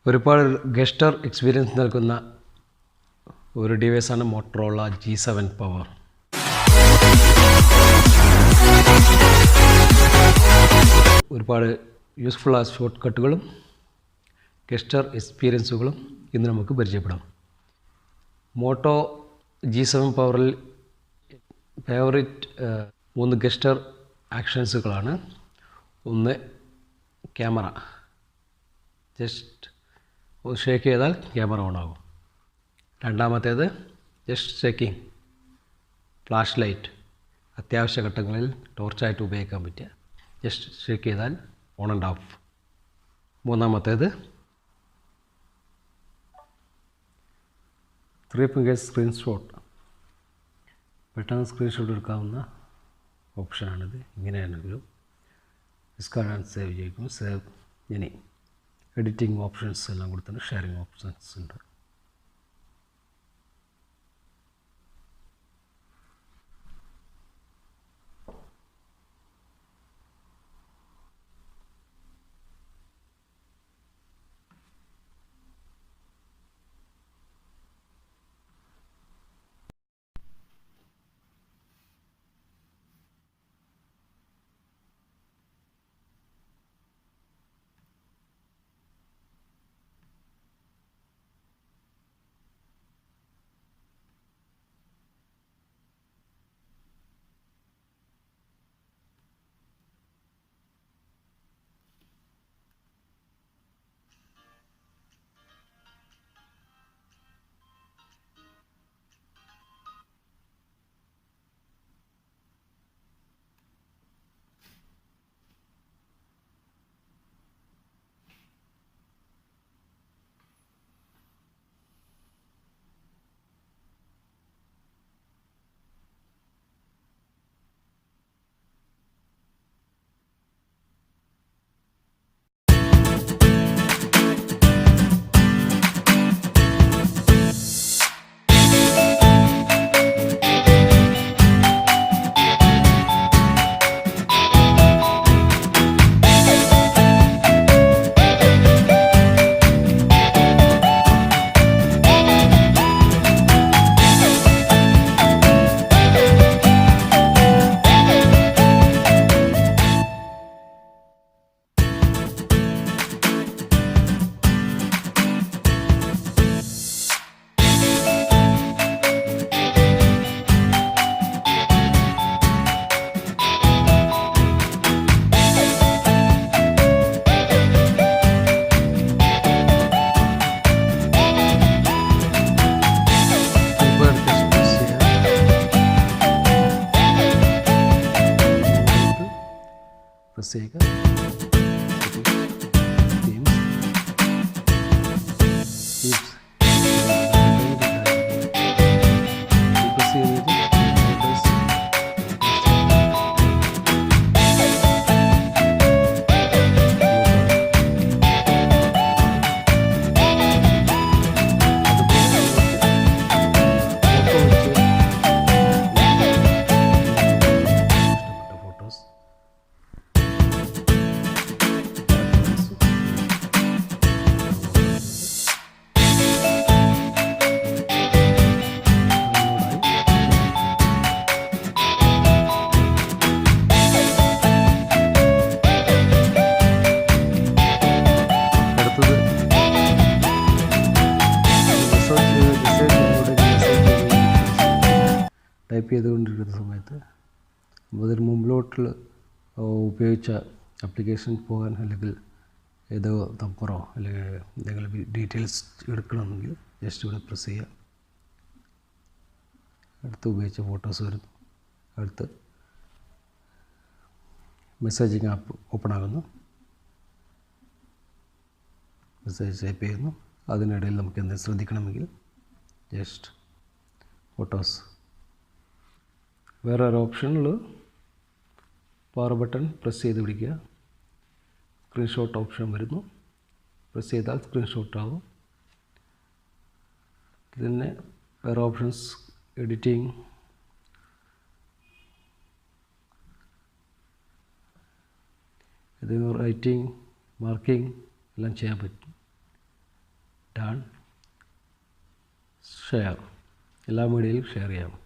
ഒരുപാട് ഗസ്റ്റർ എക്സ്പീരിയൻസ് നൽകുന്ന ഒരു ഡിവൈസാണ് Motorola G7 പവർ. ഒരുപാട് യൂസ്ഫുൾ ആയ ഷോർട്ട് കട്ടുകളും ഗസ്റ്റർ എക്സ്പീരിയൻസുകളും ഇന്ന് നമുക്ക് പരിചയപ്പെടാം. മോട്ടോ G7 പവറിൽ ഫേവറേറ്റ് 3 ഗസ്റ്റർ ആക്ഷൻസുകളാണ്. ഒന്ന്, ക്യാമറ. ജസ്റ്റ് ഷേക്ക് ചെയ്താൽ ക്യാമറ ഓൺ ആകും. രണ്ടാമത്തേത് ജസ്റ്റ് ഷേക്കിംഗ്, ഫ്ലാഷ് ലൈറ്റ്. അത്യാവശ്യ ഘട്ടങ്ങളിൽ ടോർച്ചായിട്ട് ഉപയോഗിക്കാൻ പറ്റുക. ജസ്റ്റ് ഷേക്ക് ചെയ്താൽ ഓൺ ആൻഡ് ഓഫ്. മൂന്നാമത്തേത് 3 ഫിംഗേഴ്സ് സ്ക്രീൻഷോട്ട്. പെട്ടെന്ന് സ്ക്രീൻഷോട്ട് എടുക്കാവുന്ന ഓപ്ഷനാണിത്. ഇങ്ങനെയാണെങ്കിലും ഡിസ്കാർഡ് ആൻഡ് സേവ് ചെയ്യും. സേവ് ഇനി എഡിറ്റിംഗ് ഓപ്ഷൻസ് എല്ലാം കൊടുത്തിട്ടുണ്ട്. ഷെയറിംഗ് ഓപ്ഷൻസ് ഉണ്ട്. Sega games ടൈപ്പ് ചെയ്തുകൊണ്ടിരിക്കുന്ന സമയത്ത് അതിന് മുമ്പിലോട്ട് ഉപയോഗിച്ച ആപ്ലിക്കേഷൻ പോകാൻ, അല്ലെങ്കിൽ ഏതോ നമ്പറോ അല്ലെങ്കിൽ എന്തെങ്കിലും ഡീറ്റെയിൽസ് എടുക്കണമെങ്കിൽ ജസ്റ്റ് ഇവിടെ പ്രസ് ചെയ്യുക. അടുത്ത് ഉപയോഗിച്ച ഫോട്ടോസ് വരുന്നു. അടുത്ത് മെസ്സേജിങ് ആപ്പ് ഓപ്പൺ ആകുന്നു. മെസ്സേജ് ടൈപ്പ് ചെയ്യുന്നു. അതിനിടയിൽ നമുക്ക് എന്തെങ്കിലും ശ്രദ്ധിക്കണമെങ്കിൽ ജസ്റ്റ് ഫോട്ടോസ്. വേറെ ഒരു ഓപ്ഷനിൽ പവർ ബട്ടൺ പ്രസ് ചെയ്ത് പിടിക്കുക. സ്ക്രീൻഷോട്ട് ഓപ്ഷൻ വരുന്നു. പ്രസ് ചെയ്താൽ സ്ക്രീൻഷോട്ട് ആവും. പിന്നെ വേറെ ഓപ്ഷൻസ് എഡിറ്റിംഗ്, ഇത് റൈറ്റിംഗ് മാർക്കിംഗ് എല്ലാം ചെയ്യാൻ പറ്റും. ഡൺ. ഷെയർ എല്ലാ മീഡിയയിലും ഷെയർ ചെയ്യാം.